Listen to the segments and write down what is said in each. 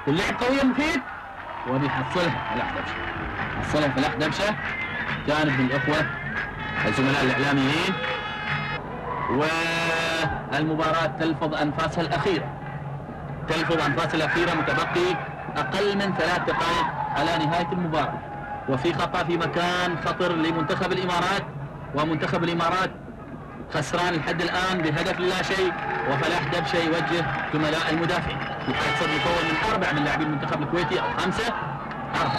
واللعب قوية مفيد وبيحصلها فلاح دبشة. حصلها فلاح دبشة جانب من الإخوة الزملاء الإعلاميين، والمباراة تلفظ أنفاسها الأخيرة، متبقي أقل من 3 دقائق على نهاية المباراة، وفي خطأ في مكان خطر لمنتخب الإمارات، ومنتخب الإمارات خسران لحد الآن بهدف لا شيء، وفلاح دبشة يوجه زملاء المدافعين. الصد مكون من 4 من لاعبين المنتخب الكويتي أو 5 4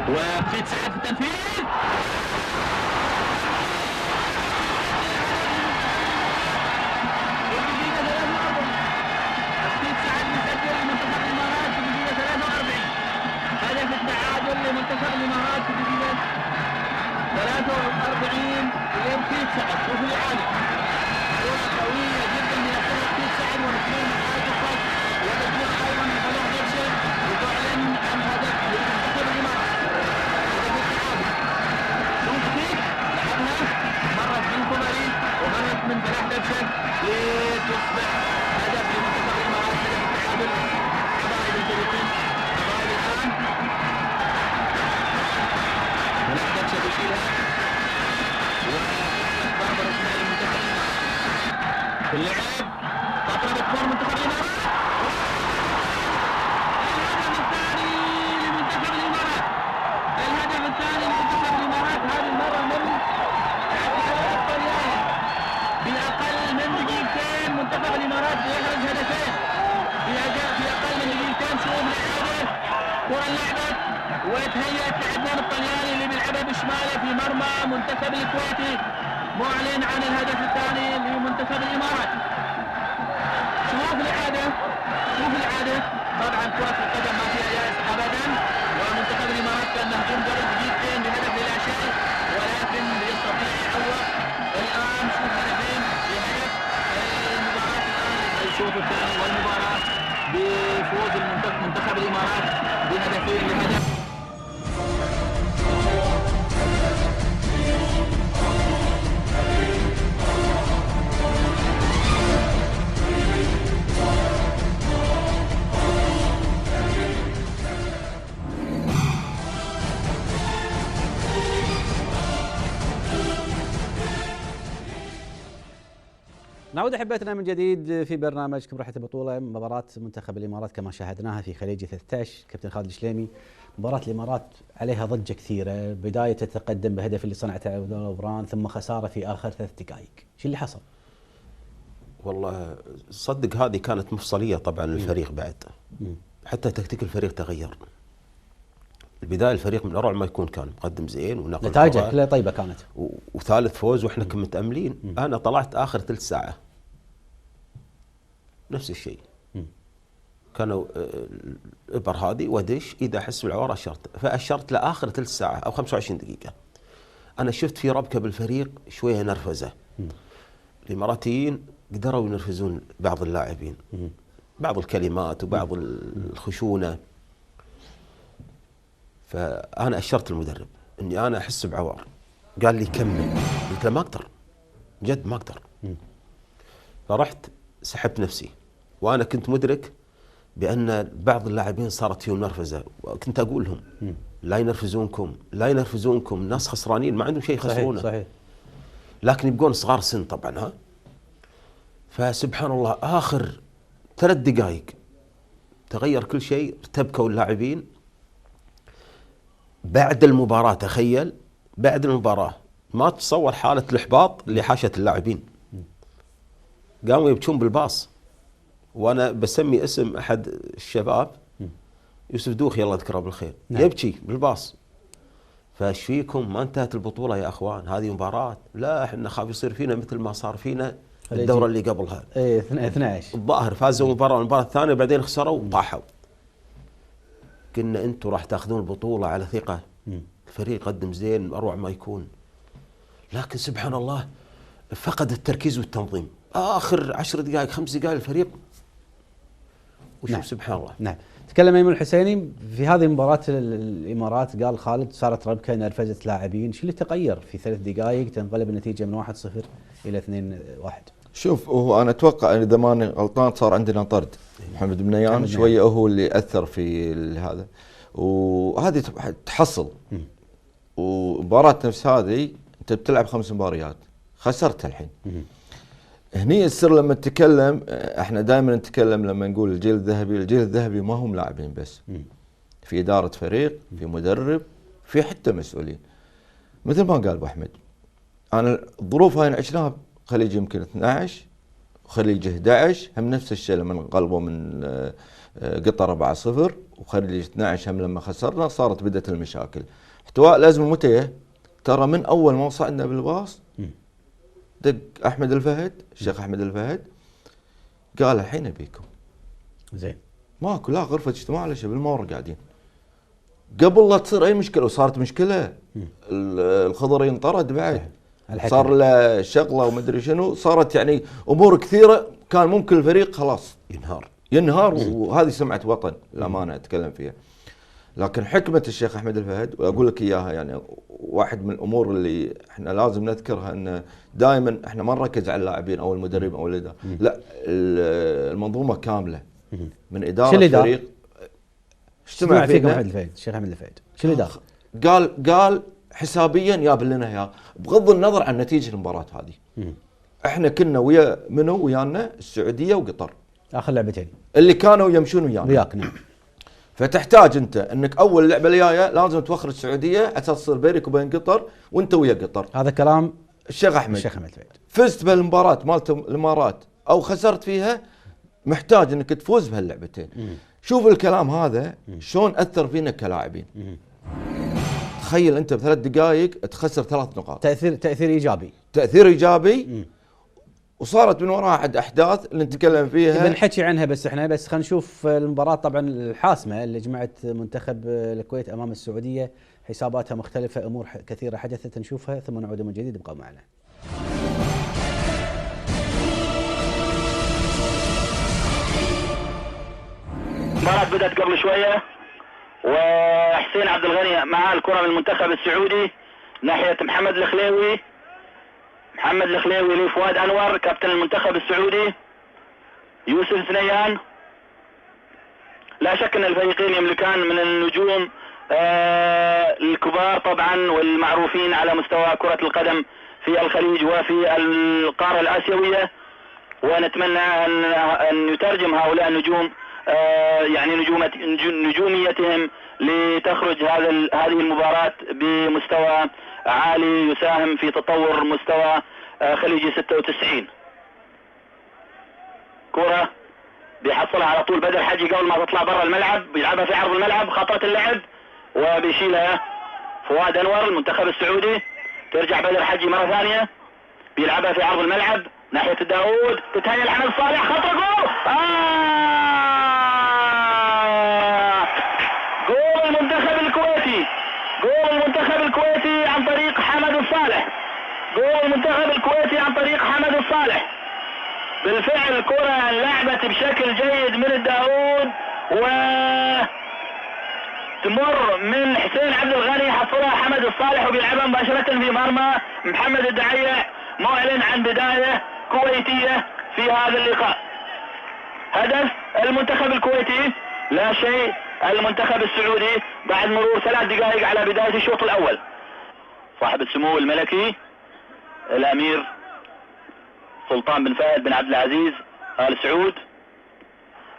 وفي سعد في التنفيذ. منتخب الإمارات في دقيقة 43 يمكن سعد. شوف الإعادة كرة قوية جدا من أخير سعد ونسميه محاولة الخط وتسجيل أيضا من فلاح دبشة وتعلن عن هدف لمنتخب الإمارات. هدف التعادل. شوف كيف لعبها مرت من كوباري ومرت من فلاح دبشة لتصبح هدف لمنتخب الإمارات. هدف التعادل. حبايب الفريقين حبايب الآن فلاح دبشة بيشيلها وبابر اسماعيل المنتخب في اللعب. تضرب الكرة منتخب الإمارات. الهدف الثاني لمنتخب الإمارات هذه المرة من اعتراض الطلياني. بأقل من دقيقتين منتخب الإمارات يخرج هدفين. في أقل من دقيقتين. شوف الإعادة كرة لعبت وتهيأت لعبنا الطلياني اللي بيلعبها بشماله في مرمى منتخب الكويتي، معلن عن الهدف الثاني لمنتخب الإمارات. شوف الإعادة طبعا كرة القدم ما فيها يأس أبدا، ومنتخب الإمارات كان مهزوم قبل دقيقتين بهدف لا شيء، ولكن يستطيع يعوض الآن. شوف هدفين بهدف المباراة الآن الشوط الثاني والمباراة بفوز منتخب الإمارات بهدفين لهدف. نعود احبتنا من جديد في برنامجكم راحة البطولة. مباراة منتخب الامارات كما شاهدناها في خليج 13. كابتن خالد الشليمي، مباراة الامارات عليها ضجة كثيرة، بداية تتقدم بهدف اللي صنعته عبد الله الغفران، ثم خسارة في اخر 3 دقائق. شو اللي حصل؟ والله صدق هذه كانت مفصلية طبعا للفريق بعد. حتى تكتيك الفريق تغير. البداية الفريق من اروع ما يكون كان مقدم زين ونقل نتائجه كلها طيبة كانت وثالث فوز واحنا كنا متأملين. انا طلعت اخر 3 ساعة نفس الشيء. كانوا الابر هذه ودش اذا احس بالعوار فاشرت لاخر 3 ساعة او 25 دقيقة. انا شفت في ربكة بالفريق شوية نرفزة. الاماراتيين قدروا ينرفزون بعض اللاعبين، بعض الكلمات وبعض الخشونة. فأنا أشرت المدرب إني أنا أحس بعوار. قال لي كمل. قلت له ما أقدر، جد ما أقدر. فرحت سحبت نفسي، وأنا كنت مدرك بأن بعض اللاعبين صارت فيهم نرفزة، وكنت أقول لهم لا ينرفزونكم، ناس خسرانين ما عندهم شيء يخسرونه. صحيح. لكن يبقون صغار سن طبعا. ها فسبحان الله آخر 3 دقائق تغير كل شيء. ارتبكوا اللاعبين بعد المباراة. تخيل بعد المباراة ما تصور حالة الإحباط اللي حاشت اللاعبين. قاموا يبكون بالباص، وأنا بسمي اسم أحد الشباب يوسف دوخي الله يذكره بالخير. يبكي بالباص. فايش فيكم ما انتهت البطولة يا أخوان، هذه مباراة. لا احنا خاف يصير فينا مثل ما صار فينا الدورة اللي قبلها. 12 الظاهر فازوا المباراة الثانية بعدين خسروا وطاحوا. قلنا انتم راح تاخذون البطولة على ثقة. الفريق قدم زين أروع ما يكون، لكن سبحان الله فقد التركيز والتنظيم. آخر 10 دقائق 5 دقائق الفريق وشوف. سبحان الله. نعم. تكلم ايمن الحسيني في هذه المباراة الامارات، قال خالد صارت ربكة، نرفزت لاعبين. شو اللي تغير في 3 دقائق تنقلب النتيجة من 1-0 إلى 2-1؟ شوف، هو انا اتوقع اذا ماني غلطان صار عندنا طرد محمد بنيان شويه، هو اللي اثر في هذا، وهذه تحصل. ومباراة نفس هذه انت بتلعب 5 مباريات خسرتها الحين. هني السر لما نتكلم، احنا دائما نتكلم لما نقول الجيل الذهبي، الجيل الذهبي ما هم لاعبين بس، في إدارة فريق، في مدرب، في حتى مسؤولين. مثل ما قال ابو احمد، انا الظروف هاي عشناها خليج يمكن 12 وخليج 11 هم نفس الشيء لما انقلبوا من قطر 4-0، وخليج 12 هم لما خسرنا صارت بدأت المشاكل. احتواء الازمه متى؟ ترى من اول ما صعدنا بالباص دق احمد الفهد، الشيخ احمد الفهد، قال الحين ابيكم. زين. ماكو لا غرفه اجتماع ولا شيء، بالمور قاعدين. قبل لا تصير اي مشكله، وصارت مشكله الخضر ينطرد بعد، صار له شغله ومدري شنو، صارت يعني امور كثيره كان ممكن الفريق خلاص ينهار. وهذه سمعه وطن الامانه اتكلم فيها. لكن حكمه الشيخ احمد الفهد، واقول لك اياها، يعني واحد من الامور اللي احنا لازم نذكرها، ان دائما احنا ما نركز على اللاعبين او المدرب او الاداره، لا المنظومه كامله من اداره فريق. اجتمع فيكم احمد الفهد، الشيخ احمد الفهد، شو اللي دار؟ قال حسابيا جاب لنا اياه، بغض النظر عن نتيجه المباراه هذه. احنا كنا ويانا السعوديه وقطر، اخر لعبتين اللي كانوا يمشون وياك. نعم. فتحتاج انت انك اول لعبه الجايه لازم توخر السعوديه على اساس تصير بينك وبين قطر وانت ويا قطر. هذا كلام الشيخ احمد الفهد. فزت بالمباراه مالت الامارات او خسرت فيها، محتاج انك تفوز بهاللعبتين. شوف الكلام هذا شلون اثر فينا كلاعبين. تخيل انت ب3 دقائق تخسر 3 نقاط. تاثير ايجابي. تاثير ايجابي. وصارت من وراها احداث اللي نتكلم فيها بنحكي عنها، بس احنا خلينا نشوف المباراه طبعا الحاسمه اللي جمعت منتخب الكويت امام السعوديه، حساباتها مختلفه، امور كثيره حدثت نشوفها ثم نعود من جديد. ابقوا معنا. المباراة بدأت قبل شوية، وحسين عبد الغني مع الكرة من المنتخب السعودي ناحية محمد الخليوي. محمد الخليوي لفؤاد أنور كابتن المنتخب السعودي. يوسف زنيان. لا شك أن الفريقين يملكان من النجوم الكبار طبعا والمعروفين على مستوى كرة القدم في الخليج وفي القارة الآسيوية، ونتمنى أن يترجم هؤلاء النجوم يعني نجوميتهم لتخرج هذه المباراة بمستوى عالي يساهم في تطور مستوى خليجي 96. كرة بيحصلها على طول بدر حجي قبل ما تطلع برا الملعب، بيلعبها في عرض الملعب، خطرة اللعب وبيشيلها فؤاد انور المنتخب السعودي. ترجع بدر حجي مرة ثانية، بيلعبها في عرض الملعب ناحية داود، تتهيأ لحمد صالح، خطرة جول. جول المنتخب الكويتي، جول المنتخب الكويتي عن طريق حمد الصالح، جول المنتخب الكويتي عن طريق حمد الصالح. بالفعل كرة لعبت بشكل جيد من الداود تمر من حسين عبد الغني، حصلها حمد الصالح وبيلعبها مباشرة في مرمى محمد الدعيع، معلن عن بداية كويتية في هذا اللقاء. هدف المنتخب الكويتي لا شيء المنتخب السعودي بعد مرور 3 دقائق على بداية الشوط الأول. صاحب السمو الملكي الأمير سلطان بن فهد بن عبد العزيز آل سعود.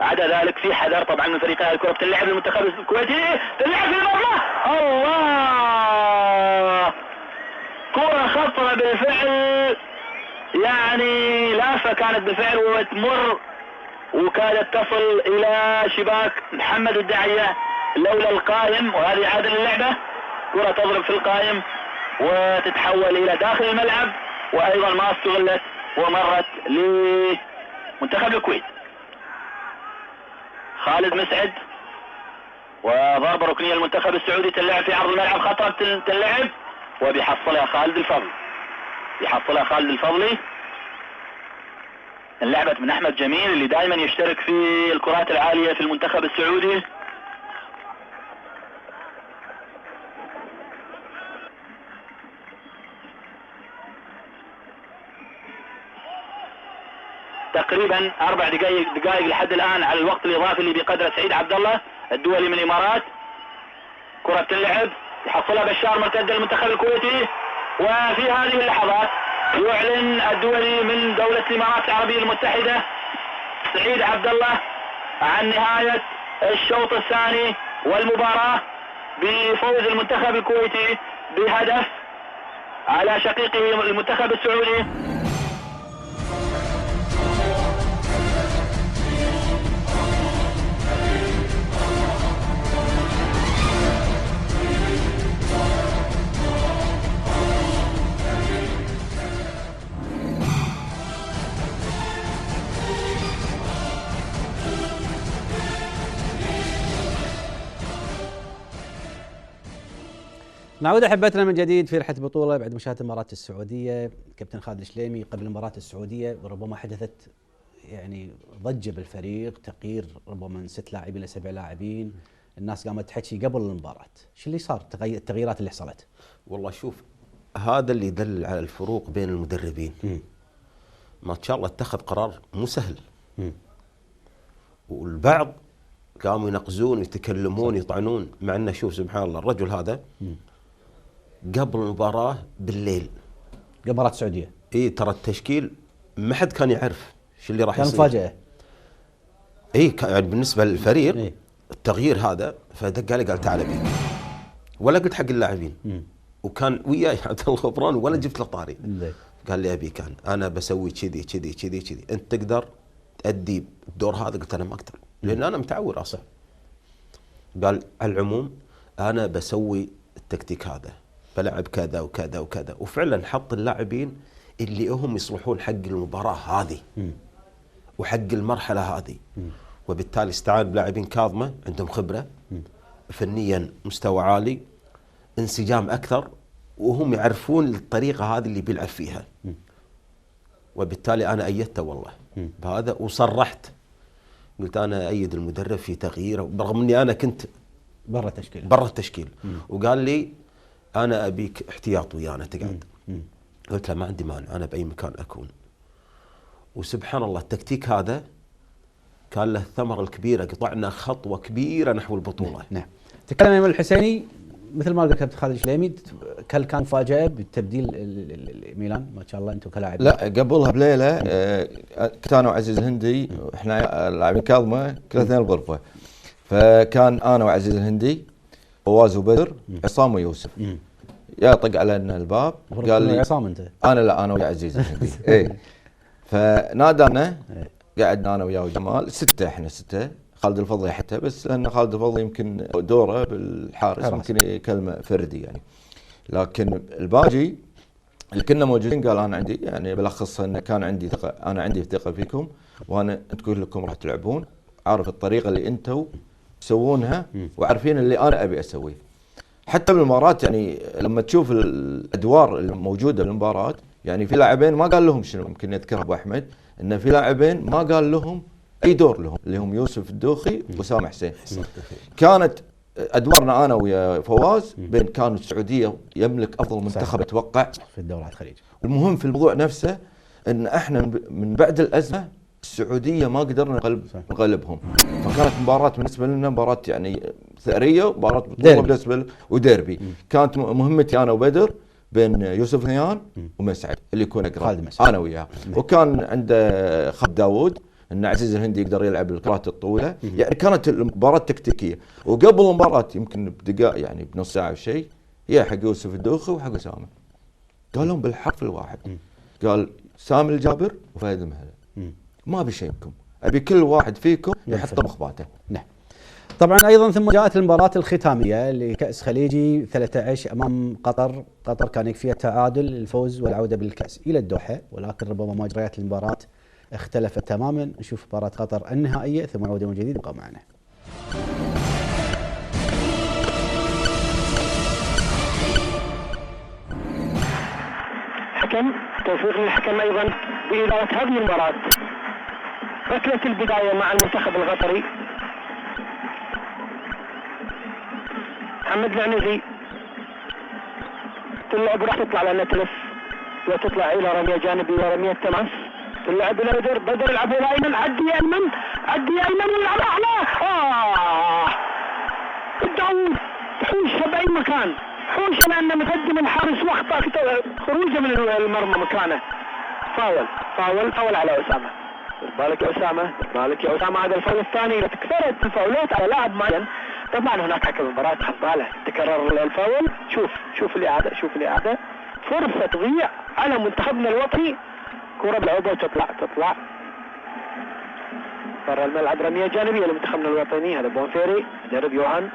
عدا ذلك في حذر طبعا من فريقين، الكرة بتلعب للمنتخب الكويتي، تلعب في المرمى، الله، كرة خطرة بالفعل، يعني لافة كانت بالفعل وتمر وكادت تصل الى شباك محمد الداعية لولا القائم، وهذه عادة اللعبة، كرة تضرب في القائم وتتحول الى داخل الملعب، وايضا ما استغلت ومرت لمنتخب الكويت. خالد مسعد وضربة ركنية المنتخب السعودي، تلعب في عرض الملعب، خطرة تلعب وبيحصلها خالد الفضل، بيحصلها خالد الفضلي. انلعبت من احمد جميل اللي دائما يشترك في الكرات العالية في المنتخب السعودي. تقريبا 4 دقائق لحد الآن على الوقت الإضافي اللي بقدر سعيد عبد الله الدولي من الإمارات. كرة اللعب يحصلها بشار مرتدة للمنتخب الكويتي، وفي هذه اللحظات يعلن الدولي من دولة الإمارات العربية المتحدة سعيد عبد الله عن نهاية الشوط الثاني والمباراة بفوز المنتخب الكويتي بهدف على شقيقه المنتخب السعودي. نعود احبتنا من جديد في رحله بطوله بعد مشاهده المباراه السعوديه. كابتن خالد الشليمي قبل المباراه السعوديه ربما حدثت يعني ضجه بالفريق، تغيير ربما من 6 لاعبين ل 7 لاعبين، الناس قامت تحكي قبل المباراه، شو اللي صار التغييرات اللي حصلت؟ والله شوف، هذا اللي يدل على الفروق بين المدربين. ما شاء الله اتخذ قرار مو سهل. والبعض قاموا ينقزون ويتكلمون يطعنون، مع انه شوف سبحان الله الرجل هذا قبل المباراة بالليل قبل مباراة السعودية ترى التشكيل ما حد كان يعرف شو اللي راح يصير، كان مفاجأة. يعني بالنسبة للفريق التغيير هذا، فدق علي قال تعال بي، ولا قلت حق اللاعبين وكان وياي عبد الله غفران ولا جبت له طاري. قال لي ابي انا بسوي كذي كذي كذي كذي، انت تقدر تأدي الدور هذا؟ قلت انا ما اقدر لان انا متعور اصلا. قال على العموم انا بسوي التكتيك هذا، بلعب كذا وكذا وكذا، وفعلا حط اللاعبين اللي هم يصلحون حق المباراة هذه وحق المرحلة هذه. وبالتالي استعان بلاعبين كاظمة عندهم خبرة فنيا مستوى عالي، انسجام أكثر، وهم يعرفون الطريقة هذه اللي بيلعب فيها. وبالتالي أنا أيدته والله بهذا، وصرحت قلت أنا أيد المدرب في تغييره برغم أني أنا كنت برا التشكيل. وقال لي أنا أبيك احتياط ويانا تقعد. قلت له ما عندي مانع، أنا بأي مكان أكون. وسبحان الله التكتيك هذا كان له الثمرة الكبيرة، قطعنا خطوة كبيرة نحو البطولة. نعم. تكلم ايمن الحسيني مثل ما قال كابتن خالد الشليمي، هل كان مفاجأة بتبديل ميلان؟ ما شاء الله انتم كلاعب. لا قبلها بليلة كنت انا وعزيز الهندي، احنا لاعبين كاظمة كلنا اثنين الغرفة، فكان انا وعزيز الهندي فواز وبدر عصام ويوسف. يا طق علينا الباب قال لي عصام انت؟ انا ويا عزيز الهندي. فنادانا قعدنا انا وياه وجمال 6، احنا 6، خالد الفضلي حتى، بس لان خالد الفضلي يمكن دوره بالحارس ممكن كلمه فردي يعني، لكن الباقي اللي كنا موجودين قال انا عندي يعني بلخص انه كان عندي ثقه، انا عندي ثقه فيكم، وانا انتم كلكم راح تلعبون، عارف الطريقه اللي انتم تسوونها وعارفين اللي انا ابي اسويه. حتى بالمباراه يعني لما تشوف الادوار الموجوده بالمباراه، يعني في لاعبين ما قال لهم شنو، يمكن يذكرها ابو احمد ان في لاعبين ما قال لهم اي دور لهم، اللي هم يوسف الدوخي وسام حسين. كانت ادوارنا انا ويا فواز بين كانوا السعوديه يملك افضل منتخب اتوقع في الدورات الخليج. المهم في الموضوع نفسه ان احنا من بعد الازمه السعوديه ما قدرنا نغلبهم، فكانت مباراه بالنسبه لنا مباراه يعني ثأريه، مباراه بطوله بالنسبه وديربي. كانت مهمتي انا وبدر بين يوسف هيان ومسعد اللي يكون اقرب انا وياه، وكان عنده خالد داوود ان عزيز الهندي يقدر يلعب الكرات الطويله. يعني كانت المباراه تكتيكيه. وقبل المباراه يمكن بدقائق يعني بنص ساعه وشيء، هي حق يوسف الدوخي وحق اسامه، قال لهم بالحرف الواحد، قال سامي الجابر وفهد المهله ما ابي شيء منكم، ابي كل واحد فيكم يحط مخباته. نعم. طبعا ايضا ثم جاءت المباراه الختاميه لكاس خليجي 13 امام قطر. قطر كان يكفيها تعادل الفوز والعوده بالكاس الى الدوحه، ولكن ربما مجريات المباراه اختلفت تماما. نشوف مباراه قطر النهائيه ثم عوده من جديد. ابقى معنا. حكم توفيق للحكم ايضا باداره هذه المباراه. ركله البدايه مع المنتخب القطري. محمد العنزي اللعب راح تطلع لانها تلف وتطلع الى رميه جانبيه ورميه تماس تلعب الى بدر يلعب الى ايمن، عدي ايمن ويلعب احلى. داوود حوشه باي مكان، حوشه لانه مقدم الحارس واخطا خروجه من المرمى مكانه. فاول على اسامه. بالك يا اسامه، هذا الفاول الثاني. اذا تكثرت الفاولات على لاعب معين، طبعا هناك حكم المباراه حط باله تكرر الفاول. شوف الاعاده، فرصه تضيع على منتخبنا الوطني. كره بالعوبه وتطلع برا الملعب، رميه جانبيه لمنتخبنا الوطني. هذا بونفيري مدرب يوهان.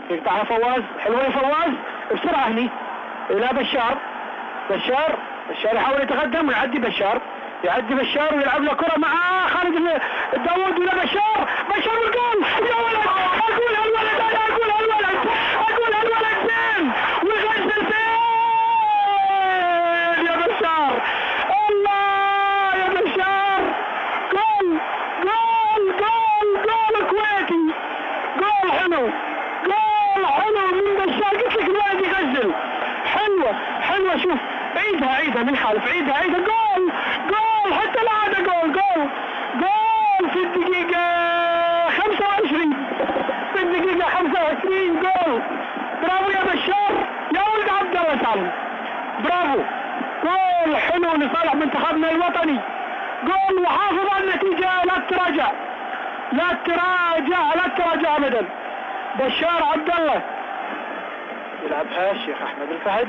يقطعها فواز، حلوه فواز بسرعه هني الى بشار يحاول يتقدم ويعدي بشار ويلعب له كره مع خالد داوود الى بشار والجول. يا ولد اقول هالولد زين ويغسل فين يا بشار. الله يا بشار، جول كويتي، جول حلو من بشار. قلت لك الولد يغزل، حلوه شوف عيدها من خلف، عيدها جول حتى العاده جول في الدقيقه 25 جول. برافو يا بشار يا ولد عبد الله سالم، برافو. جول حلو لصالح منتخبنا الوطني، جول وحافظ على النتيجه. لا تراجع ابدا. بشار عبد الله يلعبها الشيخ احمد الفهد،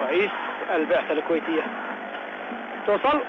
رئيس البعثه الكويتيه. توصل